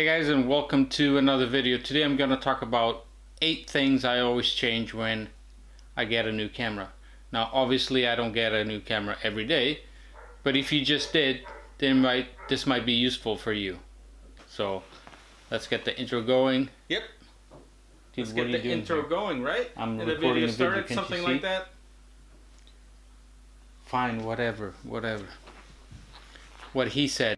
Hey guys, and welcome to another video. Today I'm going to talk about 8 things I always change when I get a new camera. Now obviously I don't get a new camera every day, but if you just did, then this might be useful for you. So let's get the intro going. Yep. Dude, let's get the intro going, right? I'm and recording the video a started, video, something like that. Fine, whatever. What he said.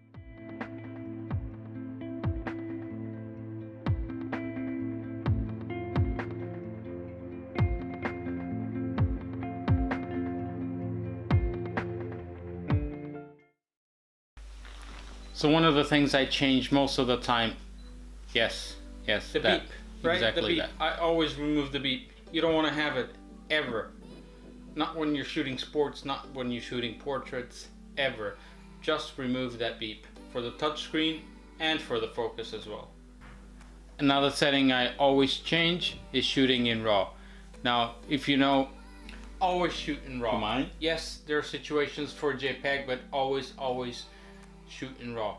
So one of the things I change most of the time, yes, the beep, right? Exactly the beep. that. I always remove the beep. You don't want to have it ever. Not when you're shooting sports, not when you're shooting portraits, ever. Just remove that beep for the touchscreen and for the focus as well. Another setting I always change is shooting in RAW. Now, if you know, always shoot in RAW. Mine? Yes, there are situations for JPEG, but always shoot in RAW.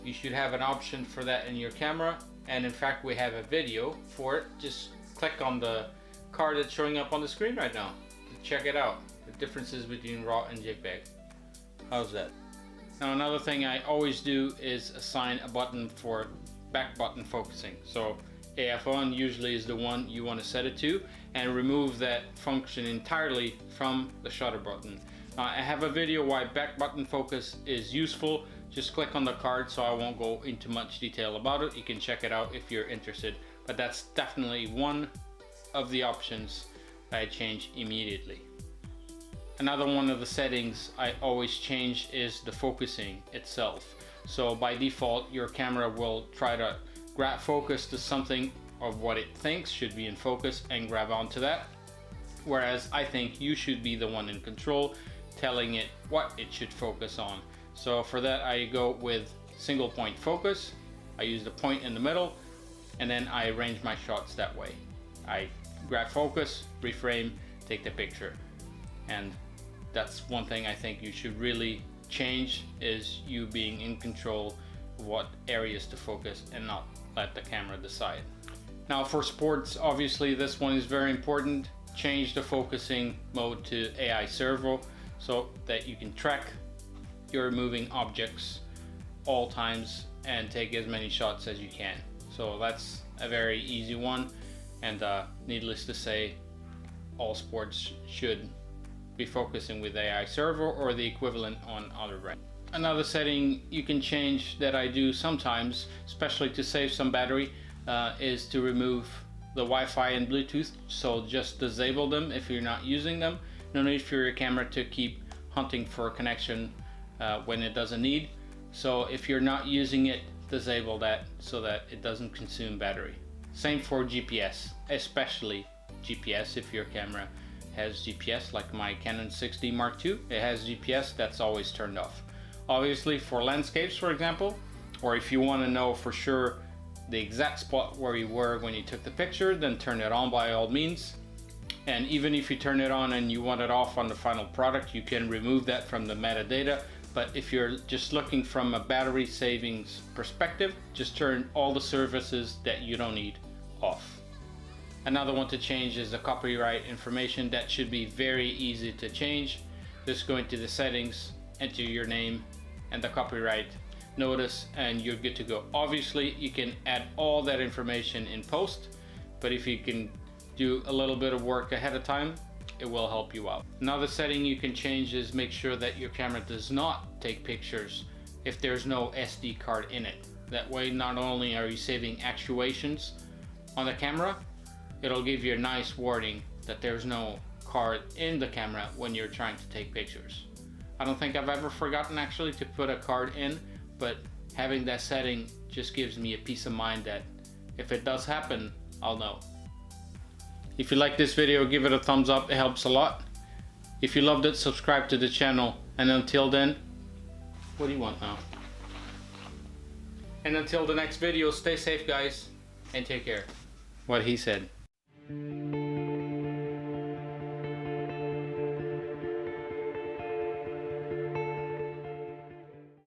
You should have an option for that in your camera, and in fact we have a video for it. Just click on the card that's showing up on the screen right now to check it out, the differences between RAW and JPEG. How's that? Now another thing I always do is assign a button for back button focusing. So AF1 usually is the one you want to set it to, and remove that function entirely from the shutter button. I have a video why back button focus is useful. Just click on the card, so I won't go into much detail about it. You can check it out if you're interested, but that's definitely one of the options that I change immediately. Another one of the settings I always change is the focusing itself. So by default your camera will try to grab focus to something of what it thinks should be in focus and grab onto that, whereas I think you should be the one in control, telling it what it should focus on. So for that I go with single point focus. I use the point in the middle, and then I arrange my shots that way. I grab focus, reframe, take the picture. And that's one thing I think you should really change, is you being in control of what areas to focus and not let the camera decide. Now for sports, obviously this one is very important. Change the focusing mode to AI servo so that you can track your moving objects all times and take as many shots as you can. So that's a very easy one, and needless to say, all sports should be focusing with AI servo or the equivalent on other brands. Another setting you can change that I do sometimes, especially to save some battery, is to remove the Wi-Fi and Bluetooth. So just disable them if you're not using them. No need for your camera to keep hunting for a connection when it doesn't need. So if you're not using it, disable that so that it doesn't consume battery. Same for GPS, especially GPS. If your camera has GPS, like my Canon 6D Mark II, it has GPS, that's always turned off. Obviously for landscapes, for example, or if you want to know for sure the exact spot where you were when you took the picture, then turn it on by all means. And even if you turn it on and you want it off on the final product, you can remove that from the metadata. But if you're just looking from a battery savings perspective, just turn all the services that you don't need off. Another one to change is the copyright information. That should be very easy to change. Just go into the settings, enter your name and the copyright notice, and you're good to go. Obviously you can add all that information in post, but if you can do a little bit of work ahead of time, it will help you out. Another setting you can change is make sure that your camera does not take pictures if there's no SD card in it. That way not only are you saving actuations on the camera, it'll give you a nice warning that there's no card in the camera when you're trying to take pictures. I don't think I've ever forgotten actually to put a card in, but having that setting just gives me a peace of mind that if it does happen, I'll know. If you like this video, give it a thumbs up, it helps a lot. If you loved it, subscribe to the channel, and until then, what do you want now? And until the next video, stay safe guys, and take care. What he said.